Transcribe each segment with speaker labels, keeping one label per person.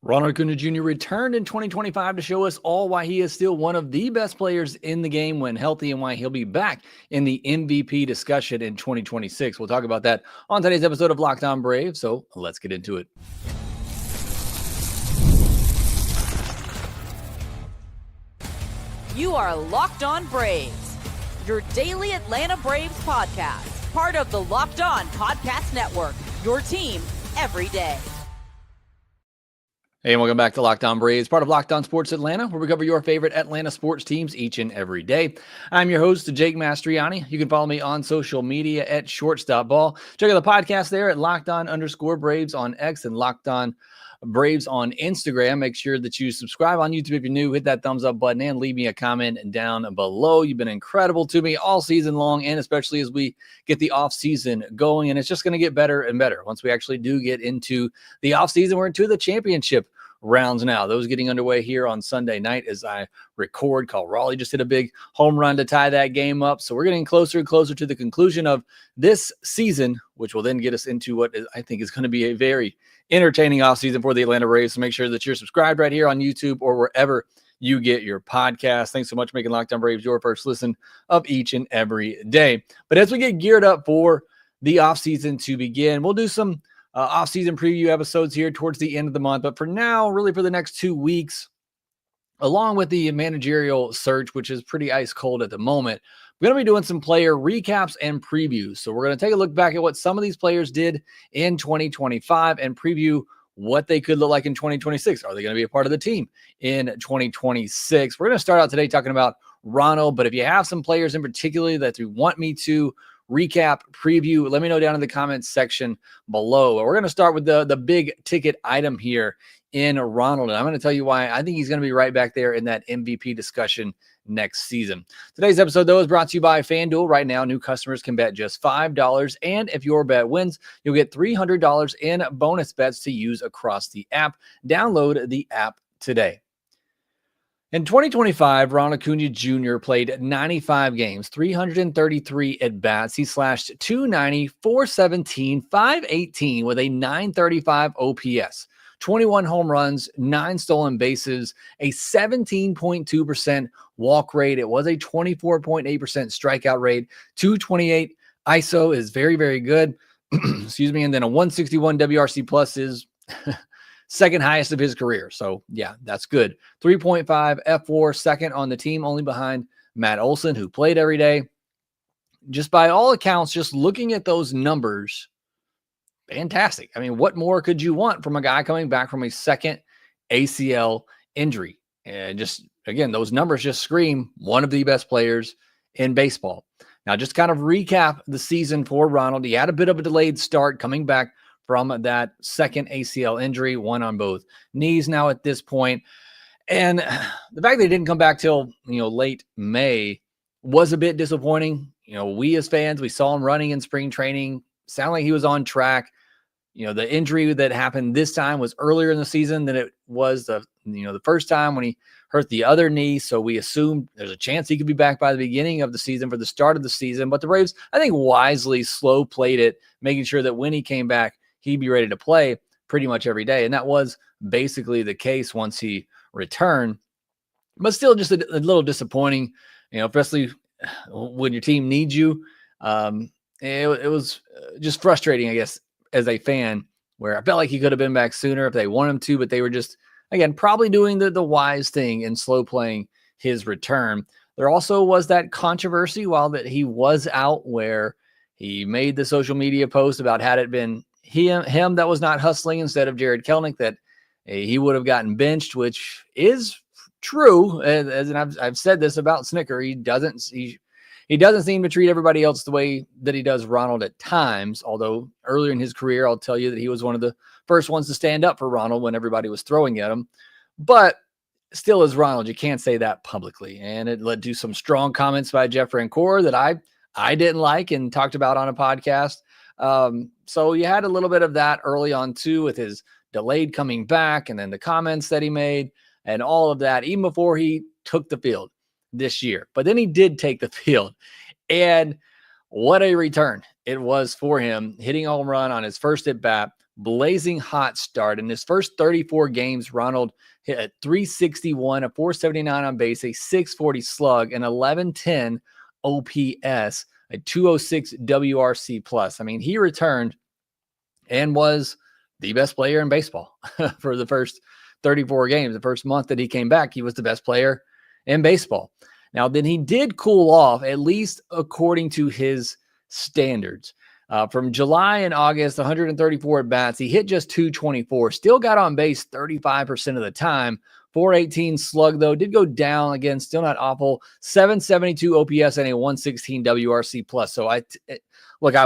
Speaker 1: Ronald Acuna Jr. returned in 2025 to show us all why he is still one of the best players in the game when healthy and why he'll be back in the MVP discussion in 2026. We'll talk about that on today's episode of Locked On Braves, so let's get into it.
Speaker 2: You are Locked On Braves, your daily Atlanta Braves podcast, part of the Locked On Podcast Network, your team every day.
Speaker 1: Hey, and welcome back to Locked On Braves, part of Locked On Sports Atlanta, where we cover your favorite Atlanta sports teams each and every day. I'm your host, Jake Mastriani. You can follow me on social media at ShortstopBall. Check out the podcast there at LockedOn_Braves on X and Locked On Braves on Instagram. Make sure that you subscribe on YouTube if you're new. Hit that thumbs up button and leave me a comment down below. You've been incredible to me all season long, and especially as we get the off season going. And it's just going to get better and better once we actually do get into the off season. We're into the championship rounds now. Those getting underway here on Sunday night as I record. Raleigh just hit a big home run to tie that game up. So we're getting closer and closer to the conclusion of this season, which will then get us into what I think is going to be a very entertaining offseason for the Atlanta Braves. So make sure that you're subscribed right here on YouTube or wherever you get your podcast. Thanks so much for making Locked On Braves your first listen of each and every day. But as we get geared up for the offseason to begin, we'll do some off-season preview episodes here towards the end of the month. But for now, really for the next 2 weeks, along with the managerial search, which is pretty ice cold at the moment, we're going to be doing some player recaps and previews. So we're going to take a look back at what some of these players did in 2025 and preview what they could look like in 2026. Are they going to be a part of the team in 2026? We're going to start out today talking about Ronald, but if you have some players in particular that you want me to recap, preview, let me know down in the comments section below. We're going to start with the big ticket item here in Ronald, and I'm going to tell you why I think he's going to be right back there in that MVP discussion next season. Today's episode, though, is brought to you by FanDuel. Right now, new customers can bet just $5, and if your bet wins, you'll get $300 in bonus bets to use across the app. Download the app today. In 2025, Ronald Acuna Jr. played 95 games, 333 at-bats. He slashed .290, .417, .518 with a .935 OPS, 21 home runs, 9 stolen bases, a 17.2% walk rate. It was a 24.8% strikeout rate, 228 ISO is very, very good. Excuse me. And then a 161 WRC plus is second highest of his career. So yeah, that's good. 3.5 F4, second on the team, only behind Matt Olson, who played every day. Just by all accounts, just looking at those numbers, fantastic. I mean, what more could you want from a guy coming back from a second ACL injury? And just, again, those numbers just scream one of the best players in baseball. Now, just kind of recap the season for Ronald. He had a bit of a delayed start coming back from that second ACL injury, one on both knees now at this point. And the fact that he didn't come back till, late May was a bit disappointing. We as fans, we saw him running in spring training, sounded like he was on track. The injury that happened this time was earlier in the season than it was the first time when he hurt the other knee. So we assumed there's a chance he could be back by the beginning of the season for the start of the season. But the Braves, I think, wisely slow played it, making sure that when he came back, he'd be ready to play pretty much every day. And that was basically the case once he returned. But still just a little disappointing, especially when your team needs you. It was just frustrating, I guess, as a fan, where I felt like he could have been back sooner if they wanted him to, but they were just, again, probably doing the wise thing and slow playing his return. There also was that controversy while that he was out where he made the social media post about had it been him that was not hustling instead of Jared Kelenic, that he would have gotten benched, which is true. And I've said this about Snicker. He doesn't seem to treat everybody else the way that he does Ronald at times. Although earlier in his career, I'll tell you that he was one of the first ones to stand up for Ronald when everybody was throwing at him. But still, as Ronald, you can't say that publicly. And it led to some strong comments by Jeff Francoeur that I didn't like and talked about on a podcast. So you had a little bit of that early on too, with his delayed coming back and then the comments that he made and all of that, even before he took the field this year. But then he did take the field, and what a return it was for him, hitting a home run on his first at bat blazing hot start. In his first 34 games, Ronald hit a 361, a 479 on base, a 640 slug, an 1110 OPS, a 206 WRC plus. I mean, he returned and was the best player in baseball for the first 34 games. The first month that he came back, he was the best player in baseball. Now, then he did cool off, at least according to his standards. From July and August, 134 at-bats. He hit just 224. Still got on base 35% of the time. 418 slug, though, did go down. Again, still not awful. 772 OPS and a 116 WRC plus. So, I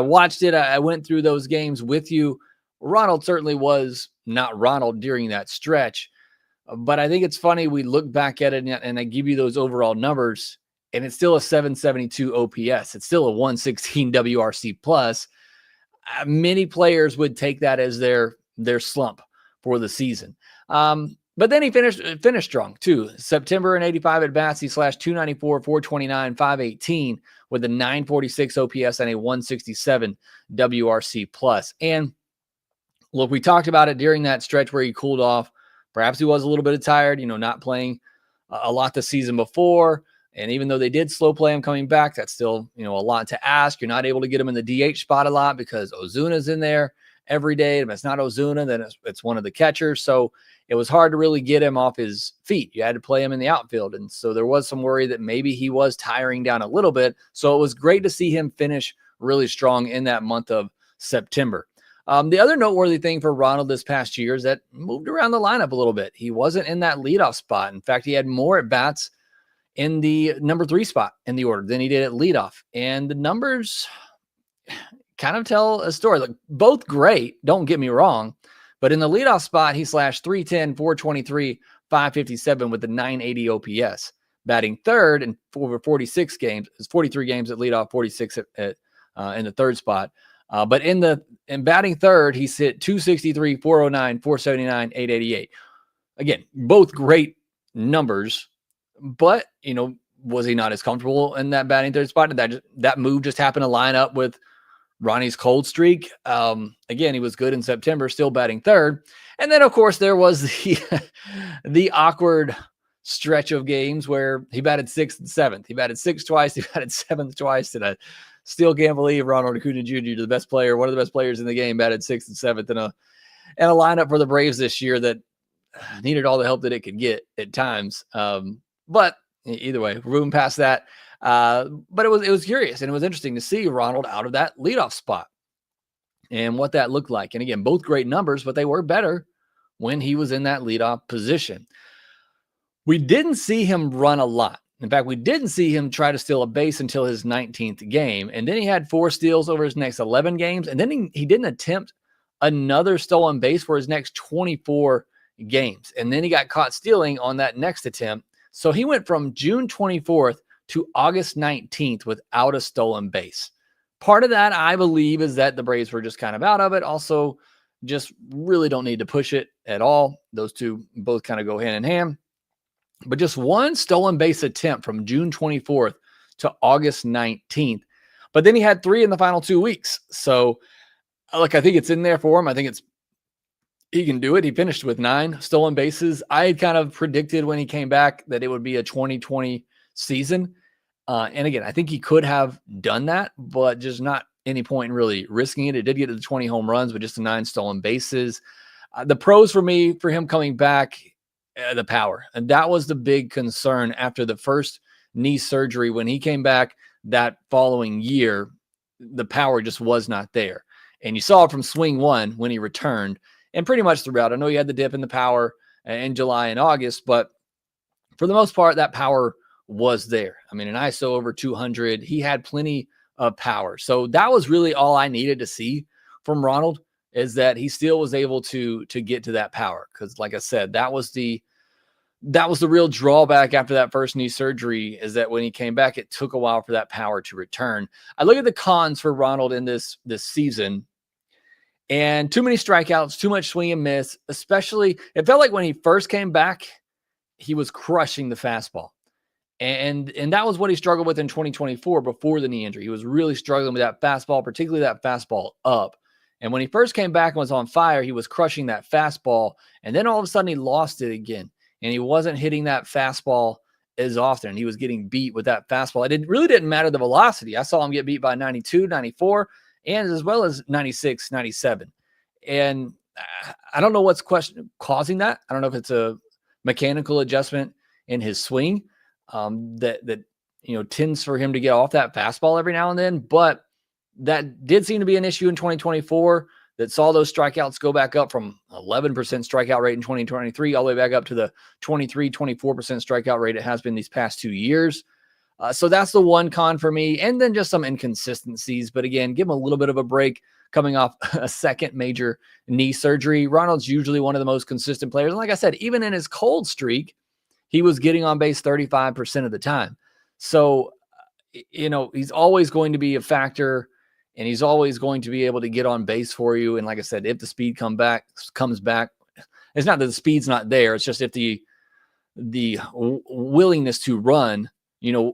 Speaker 1: watched it. I went through those games with you. Ronald certainly was not Ronald during that stretch. But I think it's funny. We look back at it and I give you those overall numbers, and it's still a 772 OPS. It's still a 116 WRC plus. Many players would take that as their slump for the season. But then he finished strong too. September and 85 at bats, he slashed 294, 429, 518 with a 946 OPS and a 167 WRC plus. And look, we talked about it during that stretch where he cooled off. Perhaps he was a little bit tired, not playing a lot the season before. And even though they did slow play him coming back, that's still, a lot to ask. You're not able to get him in the DH spot a lot because Ozuna's in there every day. If it's not Ozuna, then it's one of the catchers. So it was hard to really get him off his feet. You had to play him in the outfield. And so there was some worry that maybe he was tiring down a little bit. So it was great to see him finish really strong in that month of September. The other noteworthy thing for Ronald this past year is that moved around the lineup a little bit. He wasn't in that leadoff spot. In fact, he had more at-bats in the number 3 spot in the order than he did at leadoff. And the numbers kind of tell a story. Like, both great, don't get me wrong, but in the leadoff spot, he slashed 310, 423, 557 with the 980 OPS. Batting third in over 46 games, it's 43 games at leadoff, 46 in the third spot. But in batting third, he's hit 263, 409, 479, 888. Again, both great numbers. But, was he not as comfortable in that batting third spot? Did that move just happen to line up with Ronnie's cold streak? Again, he was good in September, still batting third. And then, of course, there was the awkward stretch of games where he batted 6th and 7th. He batted 6th twice. He batted 7th twice. And I still can't believe Ronald Acuna Jr., the best player, one of the best players in the game, batted 6th and 7th in a lineup for the Braves this year that needed all the help that it could get at times. But either way, we're moving past that. But it was curious, and it was interesting to see Ronald out of that leadoff spot and what that looked like. And again, both great numbers, but they were better when he was in that leadoff position. We didn't see him run a lot. In fact, we didn't see him try to steal a base until his 19th game. And then he had 4 steals over his next 11 games. And then he didn't attempt another stolen base for his next 24 games. And then he got caught stealing on that next attempt. So he went from June 24th to August 19th without a stolen base. Part of that, I believe, is that the Braves were just kind of out of it. Also, just really don't need to push it at all. Those two both kind of go hand in hand. But just one stolen base attempt from June 24th to August 19th. But then he had 3 in the final 2 weeks. So, look, I think it's in there for him. I think he can do it. He finished with 9 stolen bases. I had kind of predicted when he came back that it would be a 2020 season. And again, I think he could have done that, but just not any point in really risking it. It did get to the 20 home runs, but just the 9 stolen bases. The pros for him coming back, the power. And that was the big concern after the first knee surgery. When he came back that following year, the power just was not there. And you saw it from swing 1 when he returned. And pretty much throughout. I know he had the dip in the power in July and August, but for the most part, that power was there. I mean, an ISO over 200, he had plenty of power. So that was really all I needed to see from Ronald, is that he still was able to get to that power. Because like I said, that was the real drawback after that first knee surgery, is that when he came back, it took a while for that power to return. I look at the cons for Ronald in this season. And too many strikeouts, too much swing and miss, especially it felt like when he first came back, he was crushing the fastball. And that was what he struggled with in 2024 before the knee injury. He was really struggling with that fastball, particularly that fastball up. And when he first came back and was on fire, he was crushing that fastball. And then all of a sudden he lost it again. And he wasn't hitting that fastball as often. He was getting beat with that fastball. It really didn't matter the velocity. I saw him get beat by 92, 94, and as well as 96, 97. And I don't know what's causing that. I don't know if it's a mechanical adjustment in his swing that tends for him to get off that fastball every now and then. But that did seem to be an issue in 2024 that saw those strikeouts go back up from 11% strikeout rate in 2023 all the way back up to the 23, 24% strikeout rate it has been these past 2 years. So that's the one con for me. And then just some inconsistencies. But again, give him a little bit of a break coming off a second major knee surgery. Ronald's usually one of the most consistent players. And like I said, even in his cold streak, he was getting on base 35% of the time. So, he's always going to be a factor, and he's always going to be able to get on base for you. And like I said, if the speed comes back, it's not that the speed's not there. It's just if the willingness to run,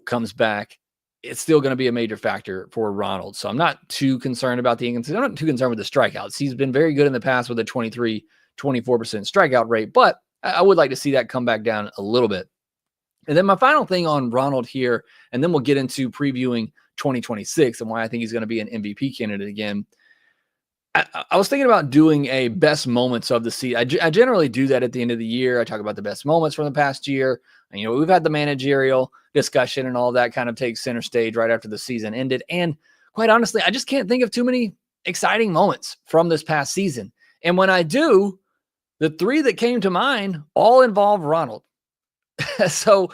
Speaker 1: comes back, it's still going to be a major factor for Ronald. So I'm not too concerned about I'm not too concerned with the strikeouts. He's been very good in the past with a 23, 24% strikeout rate, but I would like to see that come back down a little bit. And then my final thing on Ronald here, and then we'll get into previewing 2026 and why I think he's going to be an MVP candidate again. I was thinking about doing a best moments of the season. I generally do that at the end of the year. I talk about the best moments from the past year. And, we've had the managerial discussion and all that kind of takes center stage right after the season ended. And quite honestly, I just can't think of too many exciting moments from this past season. And when I do, the three that came to mind all involve Ronald. So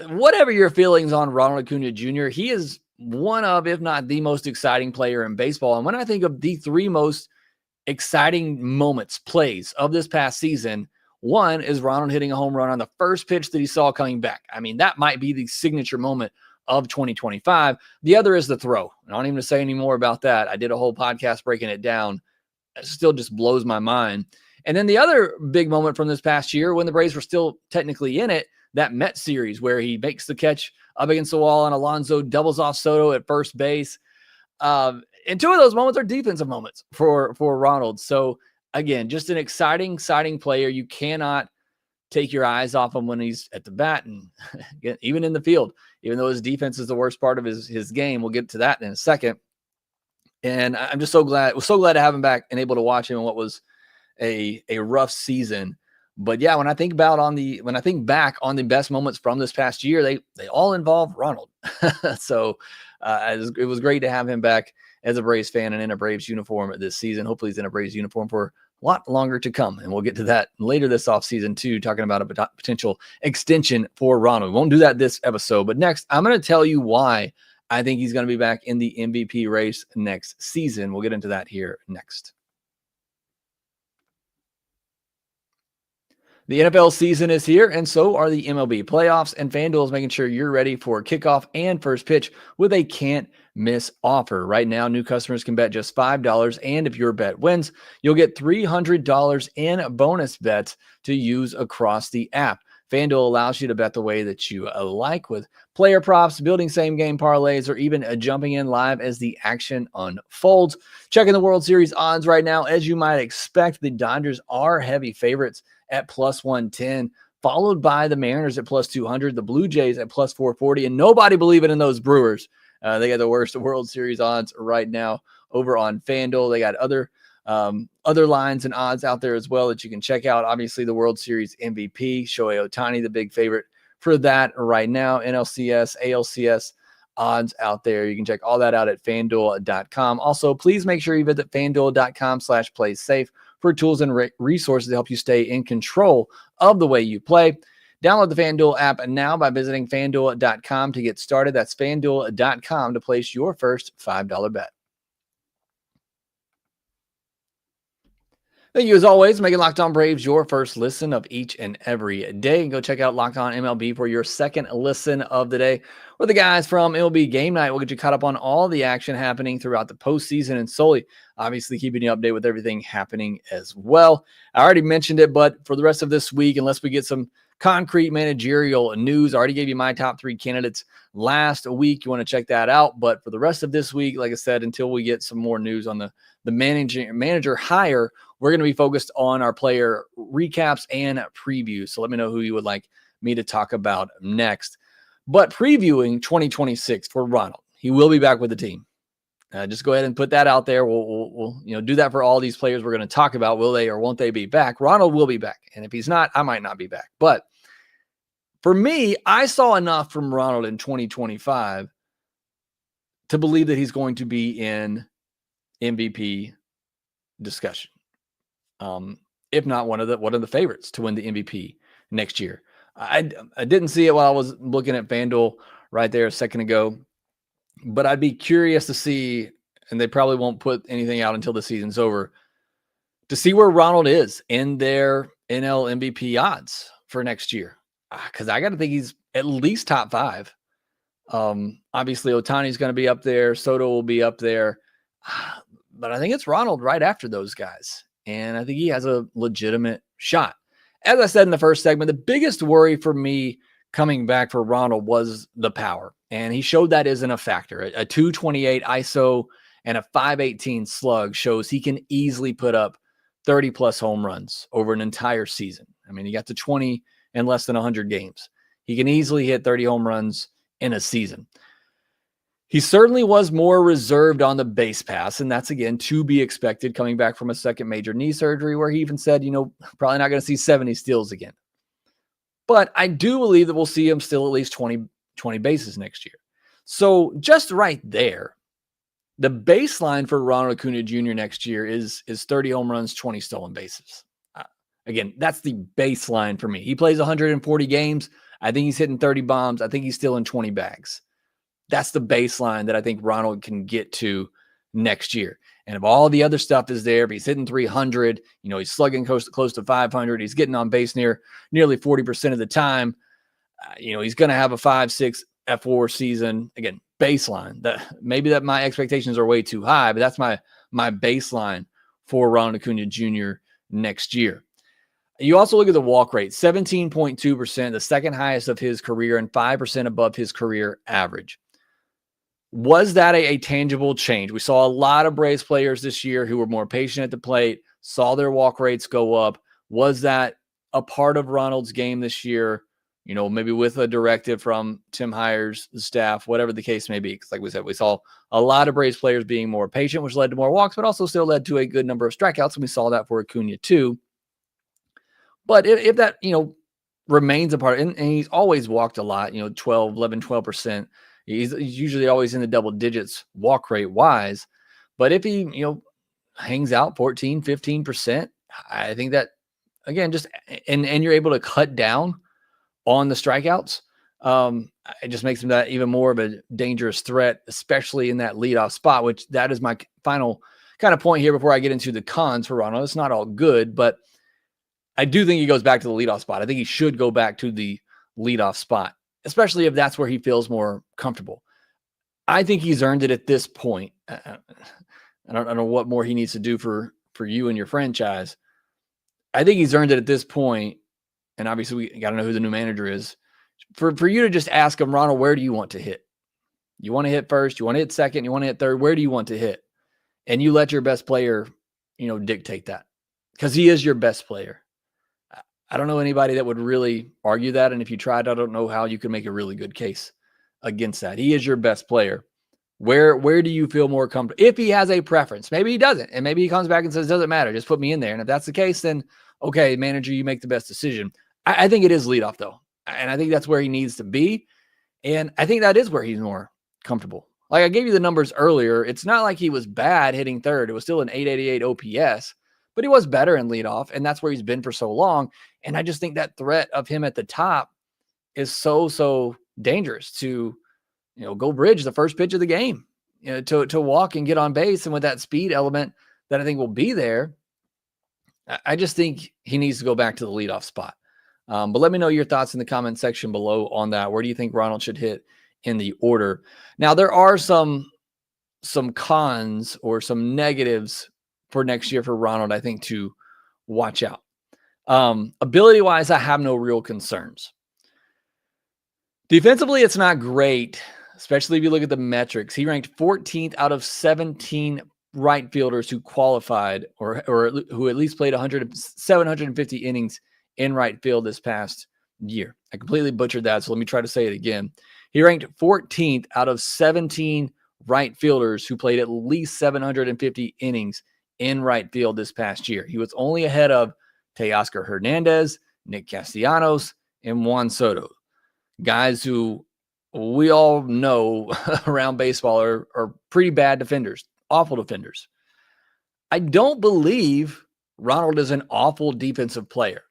Speaker 1: whatever your feelings on Ronald Acuna Jr., he is one of, if not the most exciting player in baseball. And when I think of the three most exciting moments, plays of this past season, one is Ronald hitting a home run on the first pitch that he saw coming back. I mean, that might be the signature moment of 2025. The other is the throw. I don't even say any more about that. I did a whole podcast breaking it down. It still just blows my mind. And then the other big moment from this past year, when the Braves were still technically in it, that Mets series where he makes the catch up against the wall and Alonso doubles off Soto at first base. And two of those moments are defensive moments for Ronald. So again, just an exciting player. You cannot take your eyes off him when he's at the bat and even in the field, even though his defense is the worst part of his game. We'll get to that in a second. And I'm just so glad to have him back and able to watch him in what was a rough season. But yeah, when I think back on the best moments from this past year, they all involve Ronald. So it was great to have him back as a Braves fan and in a Braves uniform this season. Hopefully he's in a Braves uniform for a lot longer to come. And we'll get to that later this offseason too, talking about a potential extension for Ronald. We won't do that this episode, but next I'm going to tell you why I think he's going to be back in the MVP race next season. We'll get into that here next. The NFL season is here, and so are the MLB playoffs, and FanDuel is making sure you're ready for kickoff and first pitch with a can't-miss offer. Right now, new customers can bet just $5, and if your bet wins, you'll get $300 in bonus bets to use across the app. FanDuel allows you to bet the way that you like, with player props, building same-game parlays, or even jumping in live as the action unfolds. Checking the World Series odds right now. As you might expect, the Dodgers are heavy favorites at plus 110, followed by the Mariners at plus 200, the Blue Jays at plus 440, and nobody believing in those Brewers. They got the worst World Series odds right now over on FanDuel. They got other lines and odds out there as well that you can check out. Obviously, the World Series MVP, Shohei Ohtani, the big favorite for that right now. NLCS, ALCS odds out there. You can check all that out at FanDuel.com. Also, please make sure you visit FanDuel.com/playsafe for tools and resources to help you stay in control of the way you play. Download the FanDuel app now by visiting FanDuel.com to get started. That's FanDuel.com to place your first $5 bet. Thank you, as always, making Locked On Braves your first listen of each and every day. And go check out Locked On MLB for your second listen of the day. Where the guys from MLB Game Night will get you caught up on all the action happening throughout the postseason, and solely, obviously, keeping you updated with everything happening as well. I already mentioned it, but for the rest of this week, unless we get some concrete managerial news. I already gave you my top 3 candidates last week. You want to check that out. But for the rest of this week, like I said, until we get some more news on the manager hire, we're going to be focused on our player recaps and previews. So let me know who you would like me to talk about next. But previewing 2026 for Ronald, he will be back with the team. Just go ahead and put that out there. We'll do that for all these players we're going to talk about. Will they or won't they be back? Ronald will be back. And if he's not, I might not be back. But for me, I saw enough from Ronald in 2025 to believe that he's going to be in MVP discussion. If not one of the favorites to win the MVP next year. I didn't see it while I was looking at FanDuel right there a second ago. But I'd be curious to see, and they probably won't put anything out until the season's over, to see where Ronald is in their NL MVP odds for next year. Because I got to think he's at least top 5. Obviously, Ohtani's going to be up there. Soto will be up there. But I think it's Ronald right after those guys. And I think he has a legitimate shot. As I said in the first segment, the biggest worry for me coming back for Ronald was the power. And he showed that isn't a factor. A 228 ISO and a 518 slug shows he can easily put up 30-plus home runs over an entire season. I mean, he got to 20 in less than 100 games. He can easily hit 30 home runs in a season. He certainly was more reserved on the base pass, and that's, again, to be expected coming back from a second major knee surgery where he even said, probably not going to see 70 steals again. But I do believe that we'll see him still at least 20 bases next year. So just right there, the baseline for Ronald Acuna Jr. next year is 30 home runs, 20 stolen bases. Again, that's the baseline for me. He plays 140 games. I think he's hitting 30 bombs. I think he's still in 20 bags. That's the baseline that I think Ronald can get to next year. And if all the other stuff is there, if he's hitting 300, he's slugging close to 500, he's getting on base nearly 40% of the time, he's going to have a 5-6 F4 season. Again, baseline. Maybe my expectations are way too high, but that's my baseline for Ronald Acuna Jr. next year. You also look at the walk rate, 17.2%, the second highest of his career and 5% above his career average. Was that a tangible change? We saw a lot of Braves players this year who were more patient at the plate, saw their walk rates go up. Was that a part of Ronald's game this year? Maybe with a directive from Tim Heyer's staff, whatever the case may be. Because like we said, we saw a lot of Braves players being more patient, which led to more walks, but also still led to a good number of strikeouts. And we saw that for Acuna too. But if that, remains a part, and he's always walked a lot, 12%. He's usually always in the double digits walk rate wise. But if he, hangs out 14, 15%, I think that, again, just, and you're able to cut down on the strikeouts, it just makes him that even more of a dangerous threat, especially in that leadoff spot, which that is my final kind of point here before I get into the cons for Ronald. It's not all good, but I do think he goes back to the leadoff spot. I think he should go back to the leadoff spot, especially if that's where he feels more comfortable. I think he's earned it at this point. I don't know what more he needs to do for you and your franchise. I think he's earned it at this point, and obviously we got to know who the new manager is. For you to just ask him, Ronald, where do you want to hit? You want to hit first? You want to hit second? You want to hit third? Where do you want to hit? And you let your best player, dictate that, because he is your best player. I don't know anybody that would really argue that. And if you tried, I don't know how you could make a really good case against that. He is your best player. Where do you feel more comfortable? If he has a preference, maybe he doesn't. And maybe he comes back and says, doesn't matter. Just put me in there. And if that's the case, then okay, manager, you make the best decision. I think it is leadoff though. And I think that's where he needs to be. And I think that is where he's more comfortable. Like I gave you the numbers earlier. It's not like he was bad hitting third. It was still an 888 OPS. But he was better in leadoff, and that's where he's been for so long. And I just think that threat of him at the top is so dangerous to, go bridge the first pitch of the game, to walk and get on base. And with that speed element that I think will be there, I just think he needs to go back to the leadoff spot. But let me know your thoughts in the comment section below on that. Where do you think Ronald should hit in the order? Now, there are some cons or some negatives for next year for Ronald, I think, to watch out. Ability-wise, I have no real concerns. Defensively, it's not great, especially if you look at the metrics. He ranked 14th out of 17 right fielders who qualified or who at least played 750 innings in right field this past year. I completely butchered that, so let me try to say it again. He ranked 14th out of 17 right fielders who played at least 750 innings in right field this past year. He was only ahead of Teoscar Hernandez, Nick Castellanos, and Juan Soto. Guys who we all know around baseball are pretty bad defenders, awful defenders. I don't believe Ronald is an awful defensive player.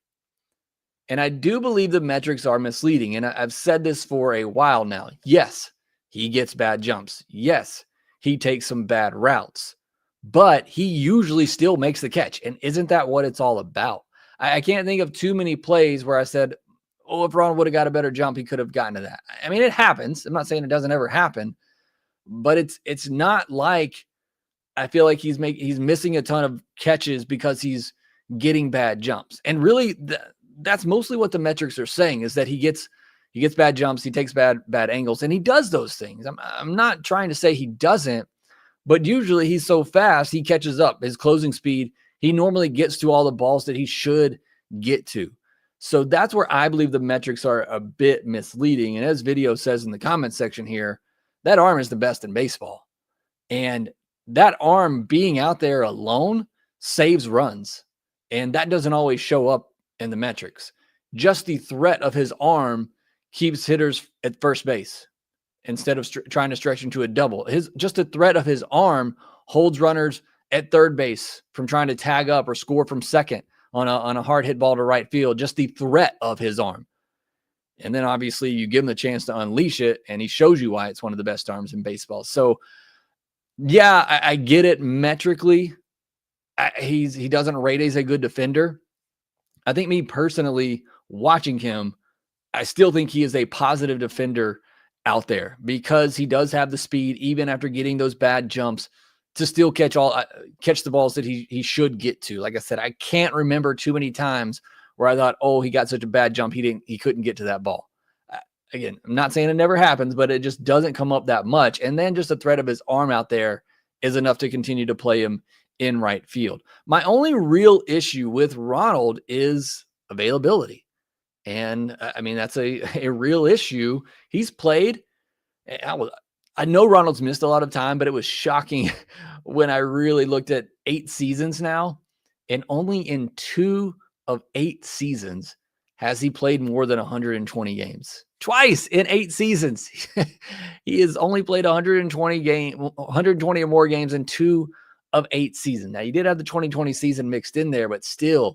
Speaker 1: And I do believe the metrics are misleading. And I've said this for a while now. Yes, he gets bad jumps. Yes, he takes some bad routes. But he usually still makes the catch. And isn't that what it's all about? I can't think of too many plays where I said, oh, if Ronald would have got a better jump, he could have gotten to that. I mean, it happens. I'm not saying it doesn't ever happen. But it's not like I feel like he's missing a ton of catches because he's getting bad jumps. And really, that's mostly what the metrics are saying, is that he gets bad jumps, he takes bad angles, and he does those things. I'm not trying to say he doesn't, but usually he's so fast, he catches up. His closing speed, he normally gets to all the balls that he should get to. So that's where I believe the metrics are a bit misleading. And as Video says in the comment section here, that arm is the best in baseball. And that arm being out there alone saves runs. And that doesn't always show up in the metrics. Just the threat of his arm keeps hitters at first base instead of trying to stretch into a double. Just the threat of his arm holds runners at third base from trying to tag up or score from second on a hard hit ball to right field. Just the threat of his arm. And then obviously you give him the chance to unleash it, and he shows you why it's one of the best arms in baseball. So yeah, I get it metrically. He doesn't rate as a good defender. I think me personally watching him, I still think he is a positive defender out there because he does have the speed, even after getting those bad jumps, to still catch the balls that he should get to. Like I said, I can't remember too many times where I thought, oh, he got such a bad jump, he couldn't get to that ball. Again, I'm not saying it never happens, but it just doesn't come up that much. And then just the threat of his arm out there is enough to continue to play him in right field. My only real issue with Ronald is availability. And I mean, that's a real issue. He's played. I know Ronald's missed a lot of time, but it was shocking when I really looked at 8 seasons now. And only in 2 of 8 seasons has he played more than 120 games. Twice in 8 seasons. He has only played 120 or more games in 2 of 8 seasons. Now, you did have the 2020 season mixed in there, but still,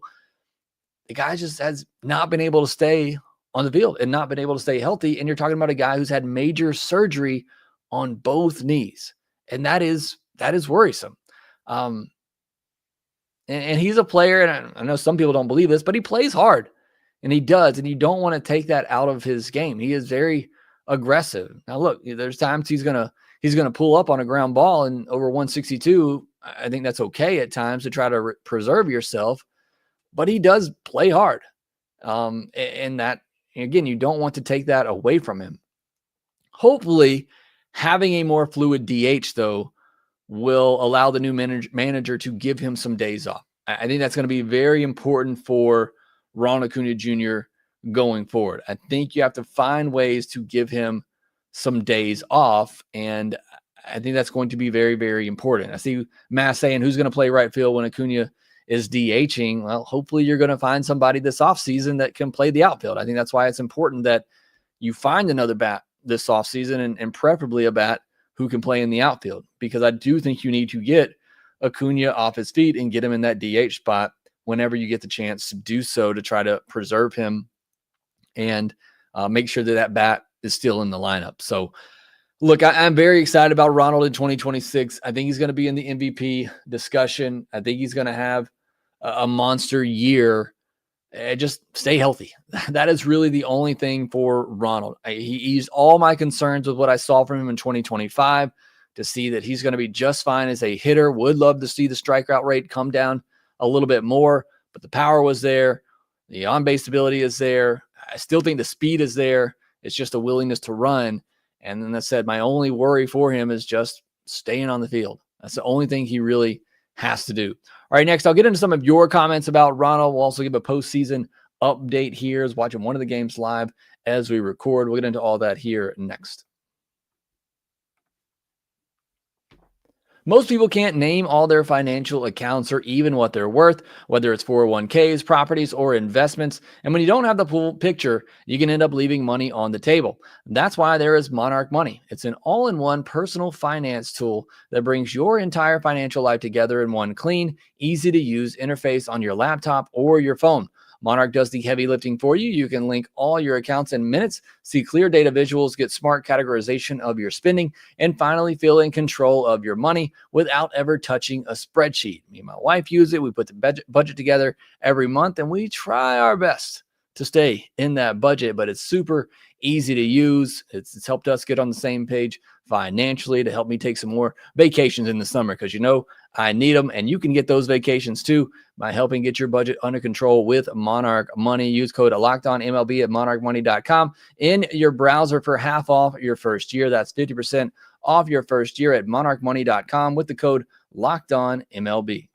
Speaker 1: the guy just has not been able to stay on the field and not been able to stay healthy. And you're talking about a guy who's had major surgery on both knees. And that is worrisome. And he's a player, and I know some people don't believe this, but he plays hard. And he does, and you don't want to take that out of his game. He is very aggressive. Now, look, there's times he's gonna pull up on a ground ball, and over 162, I think that's okay at times to try to preserve yourself. But he does play hard, and that, again, you don't want to take that away from him. Hopefully, having a more fluid DH, though, will allow the new manager to give him some days off. I think that's going to be very important for Ronald Acuna Jr. going forward. I think you have to find ways to give him some days off, and I think that's going to be very, very important. I see Matt saying, who's going to play right field when Acuna is DHing? Well, hopefully you're going to find somebody this offseason that can play the outfield. I think that's why it's important that you find another bat this offseason and preferably a bat who can play in the outfield, because I do think you need to get Acuna off his feet and get him in that DH spot whenever you get the chance to do so, to try to preserve him and make sure that bat is still in the lineup. So, look, I'm very excited about Ronald in 2026. I think he's going to be in the MVP discussion. I think he's going to have a monster year. Just stay healthy. That is really the only thing for Ronald. He eased all my concerns with what I saw from him in 2025 to see that he's going to be just fine as a hitter. Would love to see the strikeout rate come down a little bit more, but the power was there. The on-base ability is there. I still think the speed is there. It's just a willingness to run. And then I said, my only worry for him is just staying on the field. That's the only thing he really has to do. All right, next, I'll get into some of your comments about Ronald. We'll also give a postseason update here. Is watching one of the games live as we record. We'll get into all that here next. Most people can't name all their financial accounts or even what they're worth, whether it's 401ks, properties, or investments. And when you don't have the full picture, you can end up leaving money on the table. That's why there is Monarch Money. It's an all-in-one personal finance tool that brings your entire financial life together in one clean, easy-to-use interface on your laptop or your phone. Monarch does the heavy lifting for you. You can link all your accounts in minutes, see clear data visuals, get smart categorization of your spending, and finally feel in control of your money without ever touching a spreadsheet. Me and my wife use it. We put the budget together every month, and we try our best to stay in that budget, but it's super easy to use. It's helped us get on the same page financially to help me take some more vacations in the summer because, you know, I need them, and you can get those vacations too by helping get your budget under control with Monarch Money. Use code LOCKEDONMLB at monarchmoney.com in your browser for half off your first year. That's 50% off your first year at monarchmoney.com with the code LOCKEDONMLB.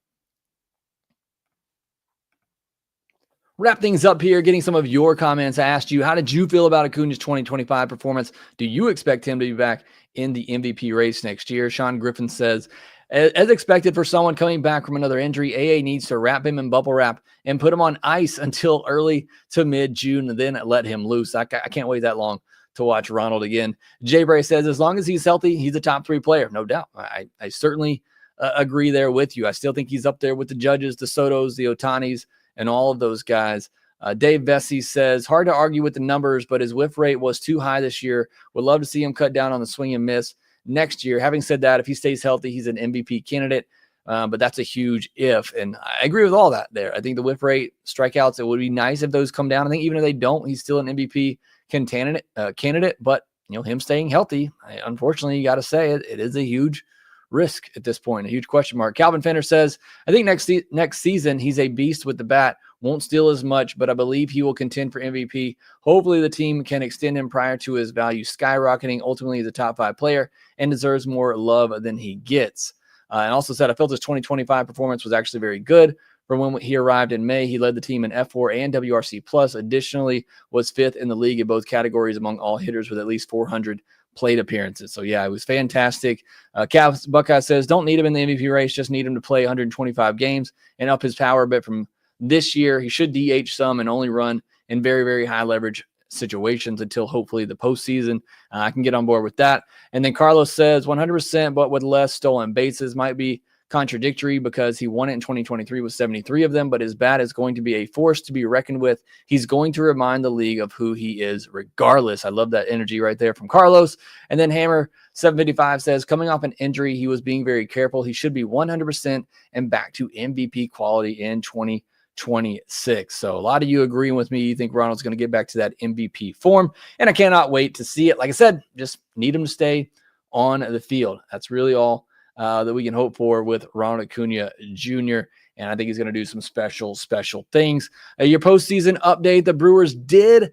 Speaker 1: Wrap things up here, getting some of your comments. I asked you, how did you feel about Acuña's 2025 performance? Do you expect him to be back in the MVP race next year? Sean Griffin says, as expected for someone coming back from another injury, AA needs to wrap him in bubble wrap and put him on ice until early to mid-June, and then let him loose. I can't wait that long to watch Ronald again. Jay Bray says, as long as he's healthy, he's a top 3 player, no doubt. I certainly agree there with you. I still think he's up there with the Judges, the Sotos, the Otanis, and all of those guys. Dave Vesey says, hard to argue with the numbers, but his whiff rate was too high this year. Would love to see him cut down on the swing and miss next year. Having said that, if he stays healthy, he's an MVP candidate, but that's a huge if. And I agree with all that there. I think the whiff rate, strikeouts, it would be nice if those come down. I think even if they don't, he's still an MVP candidate. But, you know, him staying healthy, unfortunately, you got to say it is a huge risk at this point, a huge question mark. Calvin Fender says, I think next season he's a beast with the bat, won't steal as much, but I believe he will contend for MVP. Hopefully the team can extend him prior to his value skyrocketing. Ultimately, he's a top 5 player and deserves more love than he gets. And also said, I felt his 2025 performance was actually very good. From when he arrived in May, he led the team in F4 and WRC+. Additionally, was 5th in the league in both categories among all hitters with at least 400 plate appearances. So yeah, it was fantastic. Cavs Buckeye says, don't need him in the MVP race, just need him to play 125 games and up his power a bit from this year. He should DH some and only run in very, very high leverage situations until hopefully the postseason. I can get on board with that. And then Carlos says 100%, but with less stolen bases. Might be contradictory because he won it in 2023 with 73 of them, but his bat is going to be a force to be reckoned with. He's going to remind the league of who he is regardless. I love that energy right there from Carlos. And then Hammer 755 says, coming off an injury, he was being very careful. He should be 100% and back to MVP quality in 2026. So a lot of you agreeing with me. You think Ronald's going to get back to that MVP form, and I cannot wait to see it. Like I said, just need him to stay on the field. That's really all that we can hope for with Ronald Acuna Jr., and I think he's going to do some special things. Your postseason update, the Brewers did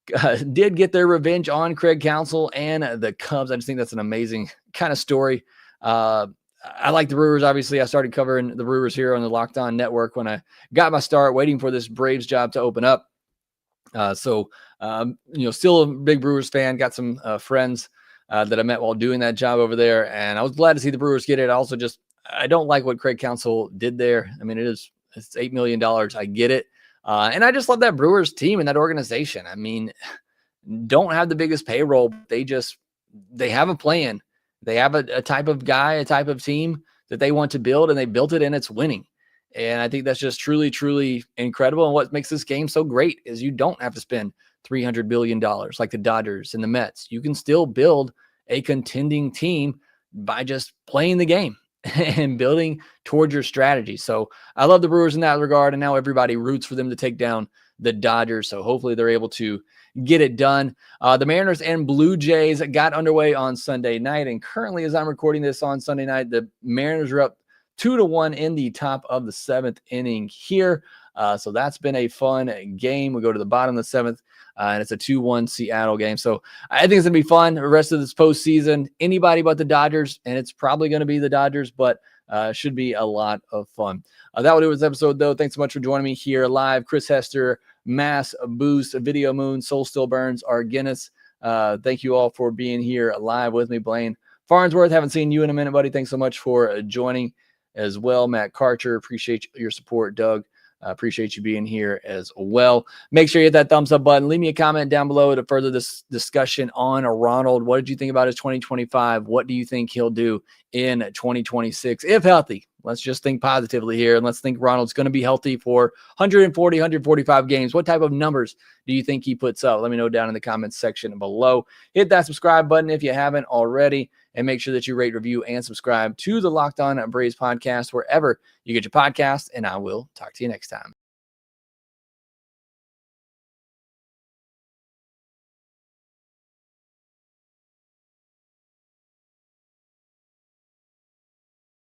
Speaker 1: get their revenge on Craig Counsell and the Cubs. I just think that's an amazing kind of story. I like the Brewers. Obviously, I started covering the Brewers here on the Locked On Network when I got my start, waiting for this Braves job to open up. Still a big Brewers fan, got some friends that I met while doing that job over there. And I was glad to see the Brewers get it. I don't like what Craig Counsell did there. I mean, it's $8 million. I get it. And I just love that Brewers team and that organization. I mean, don't have the biggest payroll. They have a plan. They have a type of guy, a type of team that they want to build, and they built it and it's winning. And I think that's just truly, truly incredible. And what makes this game so great is you don't have to spend $300 billion like the Dodgers and the Mets. You can still build a contending team by just playing the game and building towards your strategy. So I love the Brewers in that regard. And now everybody roots for them to take down the Dodgers. So hopefully they're able to get it done. The Mariners and Blue Jays got underway on Sunday night. And currently, as I'm recording this on Sunday night, the Mariners are up 2-1 in the top of the 7th inning here. So that's been a fun game. We go to the bottom of the 7th, and it's a 2-1 Seattle game. So I think it's going to be fun the rest of this postseason. Anybody but the Dodgers, and it's probably going to be the Dodgers, but should be a lot of fun. That will do this episode, though. Thanks so much for joining me here live. Chris Hester, Mass Boost, Video Moon, Soul Still Burns, our Guinness. Thank you all for being here live with me. Blaine Farnsworth, haven't seen you in a minute, buddy. Thanks so much for joining as well. Matt Karcher, appreciate your support. Doug, appreciate you being here as well. Make sure you hit that thumbs up button. Leave me a comment down below to further this discussion on Ronald. What did you think about his 2025? What do you think he'll do in 2026 if healthy? Let's just think positively here, and let's think Ronald's going to be healthy for 140, 145 games. What type of numbers do you think he puts up? Let me know down in the comments section below. Hit that subscribe button if you haven't already, and make sure that you rate, review, and subscribe to the Locked On Braves podcast wherever you get your podcast, and I will talk to you next time.